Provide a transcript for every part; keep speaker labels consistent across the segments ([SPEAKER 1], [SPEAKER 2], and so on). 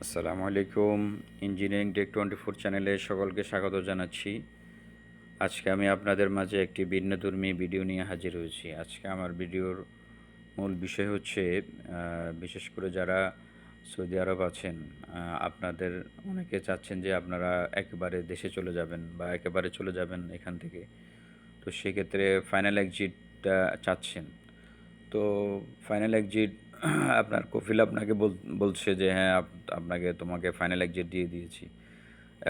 [SPEAKER 1] আসসালামু আলাইকুম। Engineering take 24 চ্যানেলে সকলকে স্বাগত জানাচ্ছি। আজকে আমি আপনাদের মাঝে একটি ভিন্নধর্মী ভিডিও নিয়ে হাজির হয়েছি। আজকে আমার ভিডিওর মূল বিষয় হচ্ছে বিশেষ করে যারা সৌদি আরব আছেন, আপনাদের অনেকে চাচ্ছেন যে আপনারা একেবারে দেশে চলে যাবেন বা একেবারে চলে যাবেন এখান থেকে। তো সেক্ষেত্রে ফাইনাল এক্সিটটা চাচ্ছেন। তো ফাইনাল এক্সিট আপনার কফিল আপনাকে বলছে যে হ্যাঁ আপনাকে তোমাকে ফাইনাল এক্সিট দিয়ে দিয়েছি।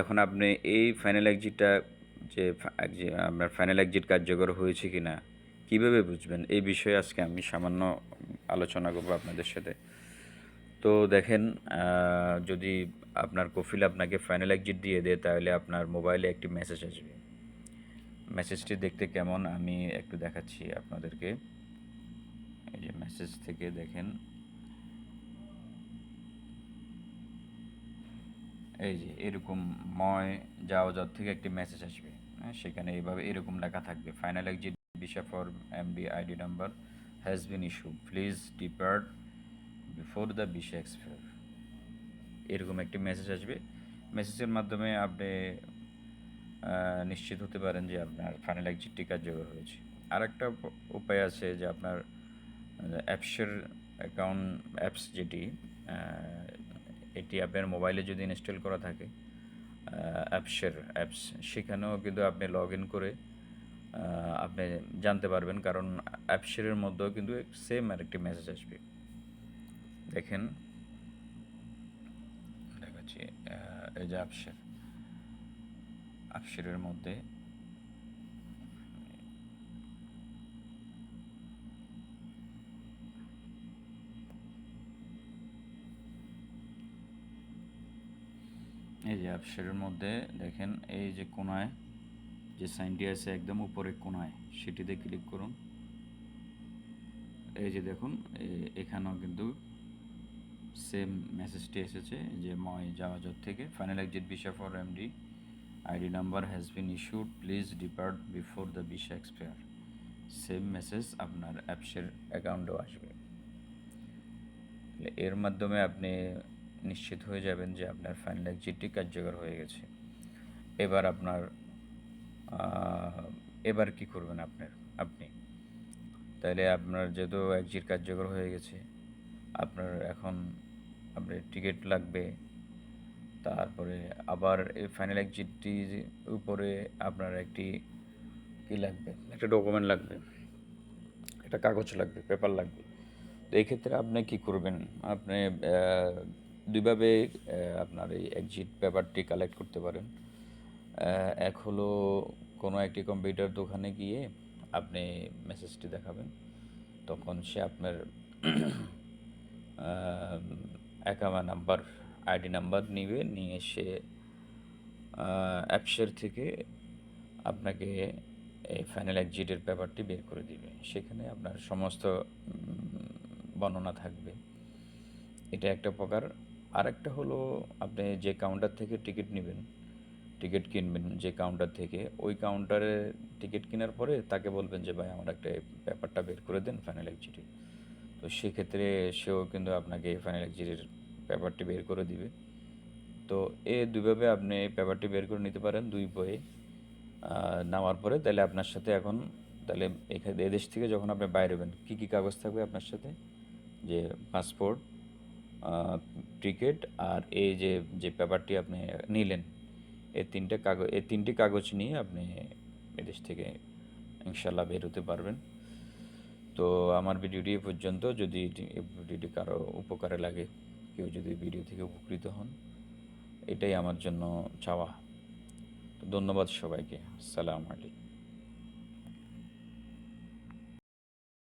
[SPEAKER 1] এখন আপনি এই ফাইনাল এক্সিটটা যে আপনার ফাইনাল এক্সিট কার্যকর হয়েছে কি না কীভাবে বুঝবেন, এই বিষয়ে আজকে আমি সামান্য আলোচনা করবো আপনাদের সাথে। তো দেখেন, যদি আপনার কফিল আপনাকে ফাইনাল এক্সিট দিয়ে দেয় তাহলে আপনার মোবাইলে একটি মেসেজ আসবে। মেসেজটি দেখতে কেমন আমি একটু দেখাচ্ছি আপনাদেরকে। এই যে মেসেজ থেকে দেখেন, এই যে এরকম ময় যাওয়ার থেকে একটি মেসেজ আসবে। হ্যাঁ, সেখানে এইভাবে এরকম লেখা থাকবে, final exit visa for MD ID number has been issue, please depart before the visa expire. এরকম একটি মেসেজ আসবে। মেসেজের মাধ্যমে আপনি নিশ্চিত হতে পারেন যে আপনার ফাইনাল এক্সিটটি কার্যকর হয়েছে। আরেকটা উপায় আছে যে আপনার অ্যাপসের অ্যাকাউন্ট অ্যাপস যেটি এটি আপনার মোবাইলে যদি ইনস্টল করা থাকে, অ্যাপস সেখানেও কিন্তু আপনি লগ ইন করে আপনি জানতে পারবেন, কারণ অ্যাপসের মধ্যেও কিন্তু সেম আরেকটি মেসেজ আসবে। দেখেন দেখাচ্ছি, এই যে অ্যাপসের মধ্যে এই যে অ্যাপসের মধ্যে দেখেন, এই যে কোনায় যে সাইনটি আছে একদম উপরে কোনায়, সেটিতে ক্লিক করুন। এই যে দেখুন, এখানেও কিন্তু সেম মেসেজটি এসেছে যে ময় জাহাজত থেকে, final exit visa for MD ID number has been issued, please depart before the visa expire. Same message আপনার অ্যাপসের অ্যাকাউন্টেও আসবে। এর মাধ্যমে আপনি নিশ্চিত হয়ে যাবেন যে আপনার ফাইনাল এক্সিটটি কার্যকর হয়ে গেছে। এবার আপনার এবার কি করবেন আপনি তাহলে আপনার যেহেতু এক্সিট কার্যকর হয়ে গেছে, আপনার এখন আপনার টিকিট লাগবে। তারপরে আবার এই ফাইনাল এক্সিটটি উপরে আপনার একটি কী লাগবে, একটা ডকুমেন্ট লাগবে, একটা কাগজ লাগবে, পেপার লাগবে। তো এই ক্ষেত্রে আপনি কী করবেন, আপনি দুইভাবে আপনার এই এক্সিট পেপারটি কালেক্ট করতে পারেন। এক হলো কোনো একটি কম্পিউটার দোকানে গিয়ে আপনি মেসেজটি দেখাবেন, তখন সে আপনার অ্যাকাউন্ট নাম্বার আইডি নাম্বার নিয়ে সে অ্যাপসের থেকে আপনাকে এই ফাইনাল এক্সিটের পেপারটি বের করে দিবে। সেখানে আপনার সমস্ত বর্ণনা থাকবে। এটা একটা প্রকার। আরেকটা হলো, আপনি যে কাউন্টার থেকে টিকিট কিনবেন, যে কাউন্টার থেকে, ওই কাউন্টারে টিকিট কেনার পরে তাকে বলবেন যে ভাই আমার একটা পেপারটা বের করে দেন ফাইনাল এক্সিটের। তো সেক্ষেত্রে সেও কিন্তু আপনাকে ফাইনাল এক্সিটের পেপারটি বের করে দিবে। তো দুইভাবে আপনি এই পেপারটি বের করে নিতে পারেন, দুই বইয়ে নেওয়ার পরে তাহলে আপনার সাথে এখন তাহলে এদেশ থেকে যখন আপনি বাইরে হবেন কী কী কাগজ থাকবে আপনার সাথে, যে পাসপোর্ট, টিকিট, আর এই যে পেপারটি আপনি নিলেন, এই তিনটি কাগজ নিয়ে আপনি এদেশ থেকে ইনশাল্লাহ বের হতে পারবেন। তো আমার ভিডিওটি এ পর্যন্ত। যদি এই ভিডিওটি কারো উপকারে লাগে, কেউ যদি ভিডিও থেকে উপকৃত হন, এটাই আমার জন্য চাওয়া। তো ধন্যবাদ সবাইকে। আসসালামু আলাইকুম।